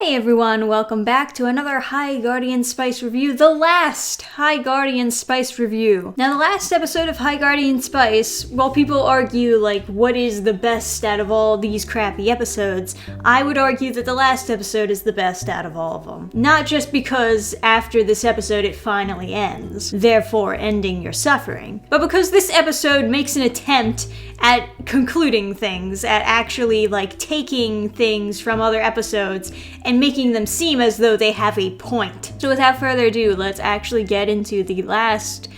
Hey everyone, welcome back to another High Guardian Spice review, the last High Guardian Spice review. Now the last episode of High Guardian Spice, while people argue like what is the best out of all these crappy episodes, I would argue that the last episode is the best out of all of them. Not just because after this episode it finally ends, therefore ending your suffering, but because this episode makes an attempt at concluding things, at actually like taking things from other episodes and making them seem as though they have a point. So without further ado, let's actually get into the last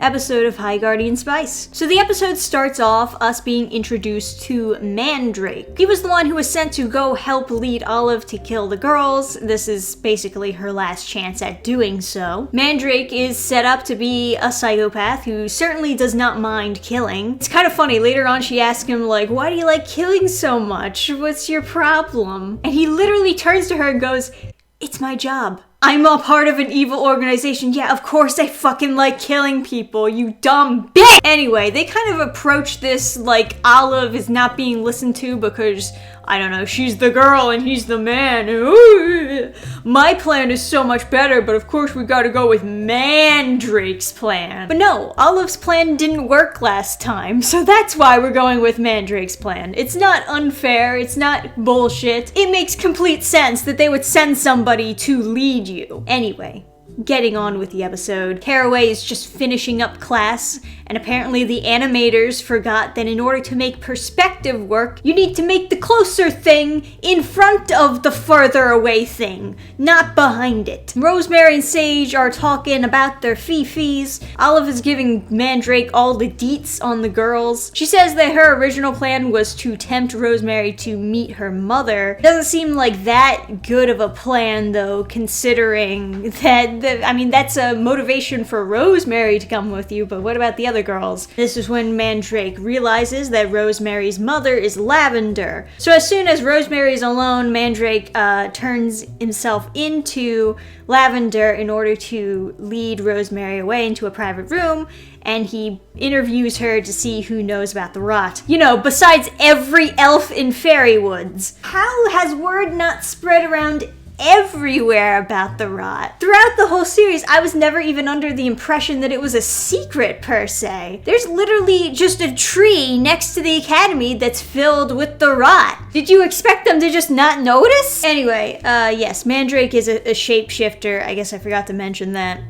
episode of High Guardian Spice. So the episode starts off us being introduced to Mandrake. He was the one who was sent to go help lead Olive to kill the girls. This is basically her last chance at doing so. Mandrake is set up to be a psychopath who certainly does not mind killing. It's kind of funny, later on she asks him like, why do you like killing so much? What's your problem? And he literally turns to her and goes, it's my job. I'm a part of an evil organization. Yeah, of course I fucking like killing people, you dumb bitch! Anyway, they kind of approach this like Olive is not being listened to because, I don't know, she's the girl and he's the man. Ooh, my plan is so much better, but of course we gotta go with Mandrake's plan. But no, Olive's plan didn't work last time, so that's why we're going with Mandrake's plan. It's not unfair, it's not bullshit. It makes complete sense that they would send somebody to lead you. Anyway, getting on with the episode. Caraway is just finishing up class, and apparently the animators forgot that in order to make perspective work, you need to make the closer thing in front of the further away thing, not behind it. Rosemary and Sage are talking about their fifis. Olive is giving Mandrake all the deets on the girls. She says that her original plan was to tempt Rosemary to meet her mother. Doesn't seem like that good of a plan though, considering that that's a motivation for Rosemary to come with you, but what about the other girls? This is when Mandrake realizes that Rosemary's mother is Lavender. So as soon as Rosemary's alone, Mandrake turns himself into Lavender in order to lead Rosemary away into a private room, and he interviews her to see who knows about the rot. You know, besides every elf in Fairy Woods. How has word not spread around everywhere about the rot? Throughout the whole series, I was never even under the impression that it was a secret per se. There's literally just a tree next to the academy that's filled with the rot. Did you expect them to just not notice? Anyway, yes, Mandrake is a shapeshifter. I guess I forgot to mention that.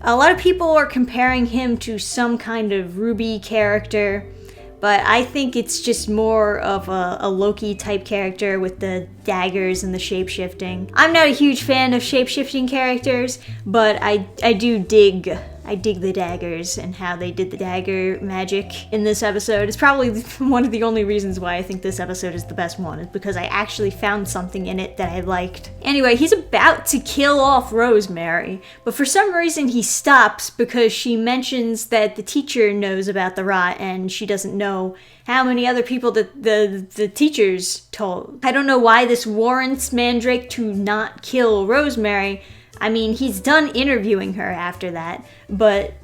A lot of people are comparing him to some kind of Ruby character, but I think it's just more of a Loki type character with the daggers and the shape-shifting. I'm not a huge fan of shape-shifting characters, but I do dig the daggers and how they did the dagger magic in this episode. It's probably one of the only reasons why I think this episode is the best one, is because I actually found something in it that I liked. Anyway, he's about to kill off Rosemary, but for some reason he stops because she mentions that the teacher knows about the rot and she doesn't know how many other people the teachers told. I don't know why this warrants Mandrake to not kill Rosemary. I mean, he's done interviewing her after that, but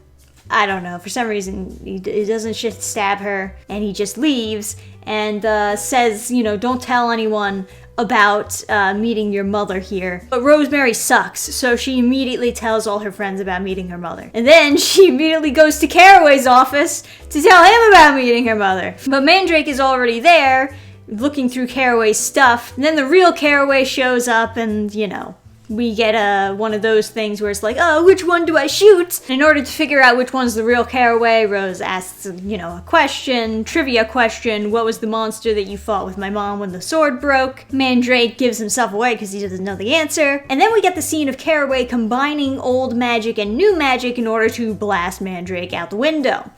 I don't know. For some reason, he doesn't just stab her, and he just leaves and says, you know, don't tell anyone about meeting your mother here. But Rosemary sucks, so she immediately tells all her friends about meeting her mother. And then she immediately goes to Caraway's office to tell him about meeting her mother. But Mandrake is already there, looking through Caraway's stuff, and then the real Caraway shows up and, you know, we get one of those things where it's like, oh, which one do I shoot? In order to figure out which one's the real Caraway, Rose asks, you know, a question, trivia question. What was the monster that you fought with my mom when the sword broke? Mandrake gives himself away because he doesn't know the answer. And then we get the scene of Caraway combining old magic and new magic in order to blast Mandrake out the window.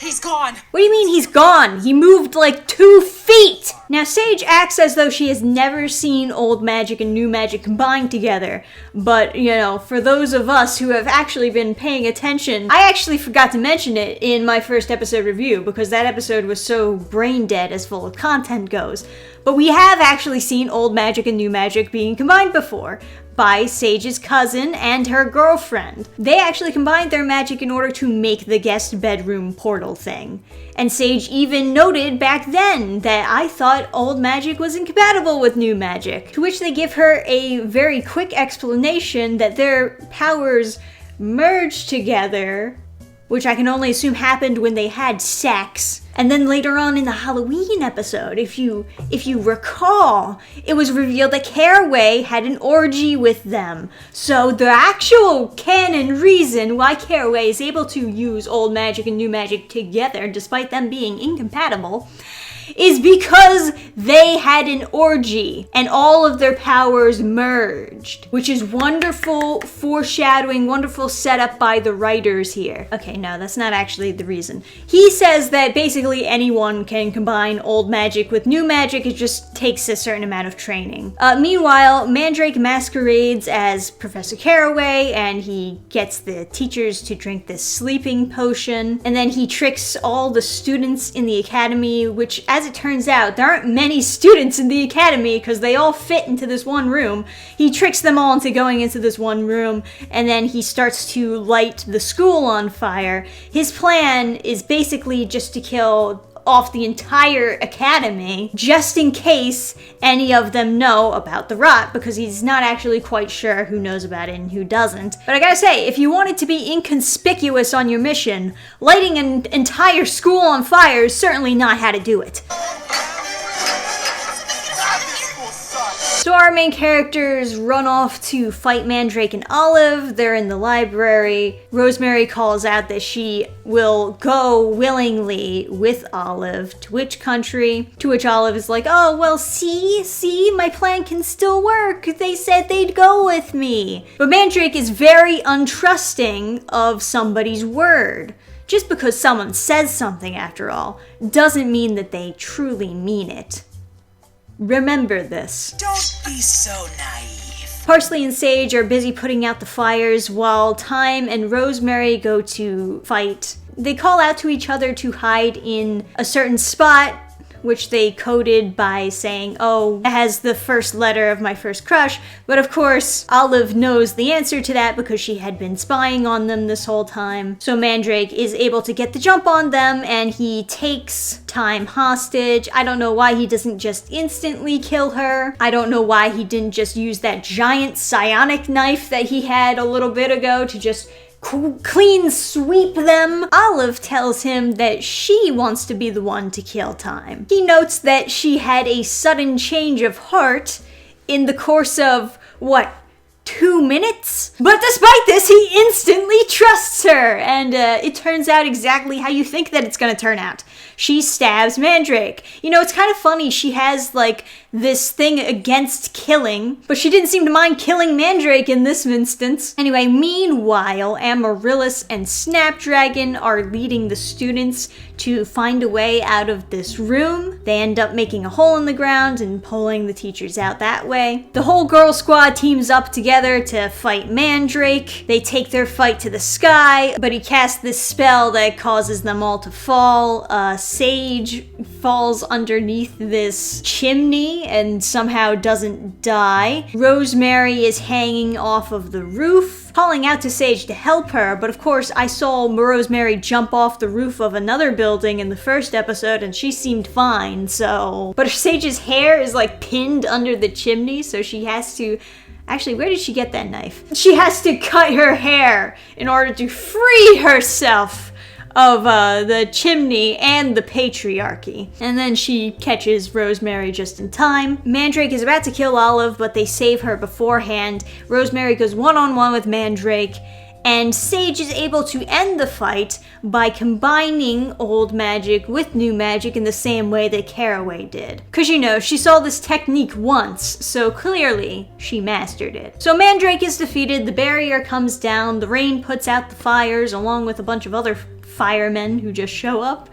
He's gone! What do you mean he's gone? He moved like 2 feet! Now Sage acts as though she has never seen old magic and new magic combined together. But, you know, for those of us who have actually been paying attention, I actually forgot to mention it in my first episode review because that episode was so brain dead as full of content goes. But we have actually seen old magic and new magic being combined before. by Sage's cousin and her girlfriend. They actually combined their magic in order to make the guest bedroom portal thing. And Sage even noted back then that I thought old magic was incompatible with new magic. To which they give her a very quick explanation that their powers merged together, which I can only assume happened when they had sex. And then later on in the Halloween episode, if you recall, it was revealed that Caraway had an orgy with them. So the actual canon reason why Caraway is able to use old magic and new magic together, despite them being incompatible, is because they had an orgy and all of their powers merged, which is wonderful foreshadowing, wonderful setup by the writers here. Okay, no, that's not actually the reason. He says that basically anyone can combine old magic with new magic, it just takes a certain amount of training. Meanwhile, Mandrake masquerades as Professor Caraway and he gets the teachers to drink this sleeping potion, and then he tricks all the students in the academy, which as it turns out, there aren't many students in the academy because they all fit into this one room. He tricks them all into going into this one room, and then he starts to light the school on fire. His plan is basically just to kill off the entire academy, just in case any of them know about the rot, because he's not actually quite sure who knows about it and who doesn't. But I gotta say, if you wanted to be inconspicuous on your mission, lighting an entire school on fire is certainly not how to do it. So our main characters run off to fight Mandrake and Olive. They're in the library. Rosemary calls out that she will go willingly with Olive to which country? To which Olive is like, oh, well, see, my plan can still work. They said they'd go with me. But Mandrake is very untrusting of somebody's word. Just because someone says something, after all, doesn't mean that they truly mean it. Remember this. Don't be so naive. Parsley and Sage are busy putting out the fires while Thyme and Rosemary go to fight. They call out to each other to hide in a certain spot, which they coded by saying, oh, it has the first letter of my first crush. But of course, Olive knows the answer to that because she had been spying on them this whole time. So Mandrake is able to get the jump on them and he takes Thyme hostage. I don't know why he doesn't just instantly kill her. I don't know why he didn't just use that giant psionic knife that he had a little bit ago to just clean sweep them. Olive tells him that she wants to be the one to kill Thyme. He notes that she had a sudden change of heart in the course of, 2 minutes? But despite this, he instantly trusts her, and it turns out exactly how you think that it's gonna turn out. She stabs Mandrake. You know, it's kind of funny, she has, this thing against killing, but she didn't seem to mind killing Mandrake in this instance. Anyway, meanwhile, Amaryllis and Snapdragon are leading the students to find a way out of this room. They end up making a hole in the ground and pulling the teachers out that way. The whole girl squad teams up together to fight Mandrake. They take their fight to the sky, but he casts this spell that causes them all to fall. Sage falls underneath this chimney and somehow doesn't die. Rosemary is hanging off of the roof, calling out to Sage to help her, but of course I saw Rosemary jump off the roof of another building in the first episode and she seemed fine, so... But Sage's hair is pinned under the chimney, so she has to... Actually, where did she get that knife? She has to cut her hair in order to free herself of the chimney and the patriarchy. And then she catches Rosemary just in time. Mandrake is about to kill Olive, but they save her beforehand. Rosemary goes one-on-one with Mandrake, and Sage is able to end the fight by combining old magic with new magic in the same way that Caraway did. Cause she saw this technique once, so clearly she mastered it. So Mandrake is defeated, the barrier comes down, the rain puts out the fires along with a bunch of other firemen who just show up.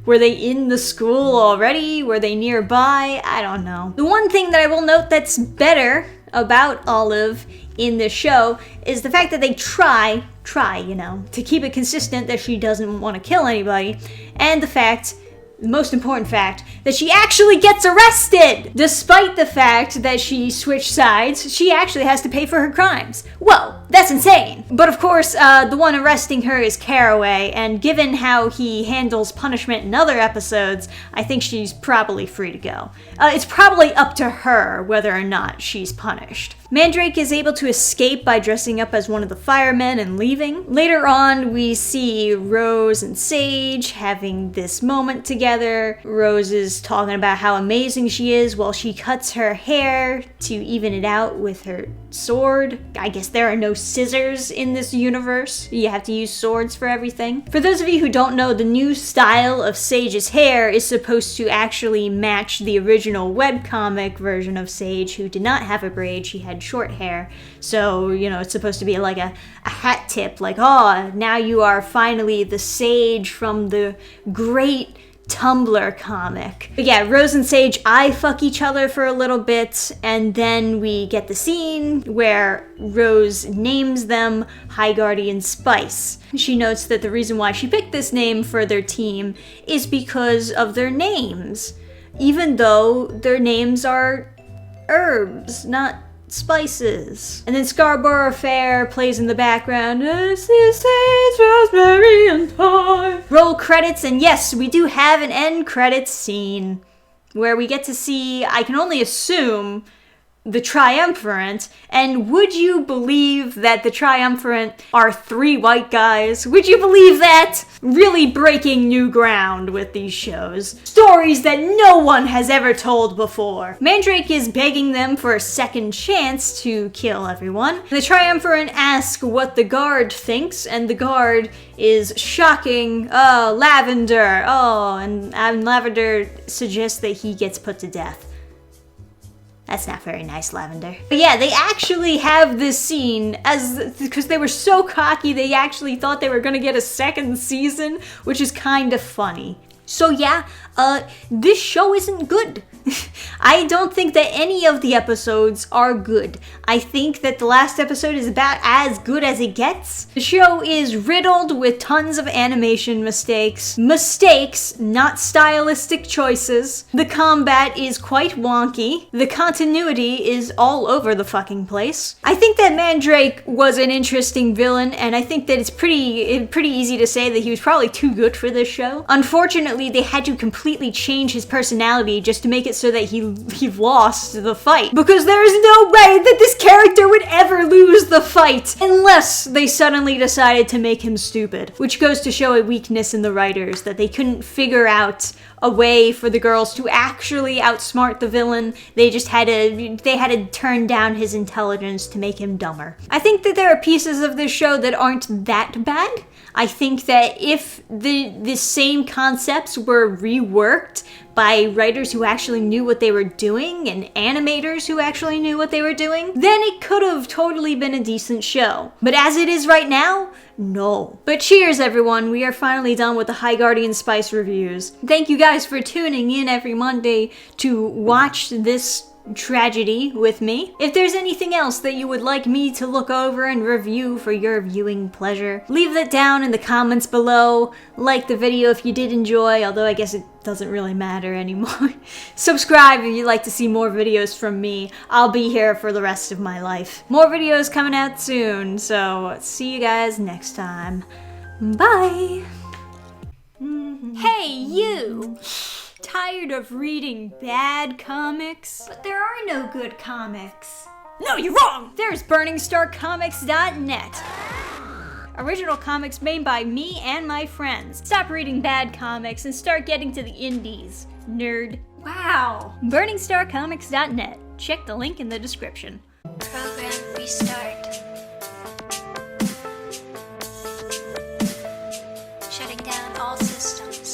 Were they in the school already? Were they nearby? I don't know. The one thing that I will note that's better about Olive in this show is the fact that they try, to keep it consistent that she doesn't want to kill anybody, and the fact the most important fact, that she actually gets arrested! Despite the fact that she switched sides, she actually has to pay for her crimes. Whoa, that's insane! But of course, the one arresting her is Caraway, and given how he handles punishment in other episodes, I think she's probably free to go. It's probably up to her whether or not she's punished. Mandrake is able to escape by dressing up as one of the firemen and leaving. Later on, we see Rose and Sage having this moment together. Rose is talking about how amazing she is while she cuts her hair to even it out with her sword. I guess there are no scissors in this universe. You have to use swords for everything. For those of you who don't know, the new style of Sage's hair is supposed to actually match the original webcomic version of Sage, who did not have a braid. She had short hair. So, you know, it's supposed to be like a hat tip, like, oh, now you are finally the Sage from the great Tumblr comic. But yeah, Rose and Sage eye fuck each other for a little bit, and then we get the scene where Rose names them High Guardian Spice. She notes that the reason why she picked this name for their team is because of their names, even though their names are herbs, not spices. And then Scarborough Fair plays in the background. This is raspberry and thyme. Roll credits, and yes, we do have an end credits scene where we get to see, I can only assume, the Triumvirate. And would you believe that the Triumvirate are 3 white guys? Would you believe that? Really breaking new ground with these shows. Stories that no one has ever told before. Mandrake is begging them for a second chance to kill everyone. The Triumvirate ask what the guard thinks, and the guard is shocking. Oh, Lavender. Oh, and Lavender suggests that he gets put to death. That's not very nice, Lavender. But yeah, they actually have this scene because they were so cocky, they actually thought they were gonna get a second season, which is kind of funny. So yeah, this show isn't good. I don't think that any of the episodes are good. I think that the last episode is about as good as it gets. The show is riddled with tons of animation mistakes. Mistakes, not stylistic choices. The combat is quite wonky. The continuity is all over the fucking place. I think that Mandrake was an interesting villain, and I think that it's pretty easy to say that he was probably too good for this show. Unfortunately, they had to completely change his personality just to make it so that he lost the fight. Because there is no way that this character would ever lose the fight unless they suddenly decided to make him stupid. Which goes to show a weakness in the writers, that they couldn't figure out a way for the girls to actually outsmart the villain. They just had to turn down his intelligence to make him dumber. I think that there are pieces of this show that aren't that bad. I think that if the same concepts were reworked by writers who actually knew what they were doing and animators who actually knew what they were doing, then it could have totally been a decent show. But as it is right now, no. But cheers, everyone. We are finally done with the High Guardian Spice reviews. Thank you guys for tuning in every Monday to watch this tragedy with me. If there's anything else that you would like me to look over and review for your viewing pleasure, leave that down in the comments below. Like the video if you did enjoy, although I guess it doesn't really matter anymore. Subscribe if you'd like to see more videos from me. I'll be here for the rest of my life. More videos coming out soon, so see you guys next time. Bye! Hey, you! Tired of reading bad comics? But there are no good comics. No, you're wrong! There's BurningstarComics.net. Original comics made by me and my friends. Stop reading bad comics and start getting to the indies, nerd. Wow! BurningstarComics.net. Check the link in the description. Program restart. Shutting down all systems.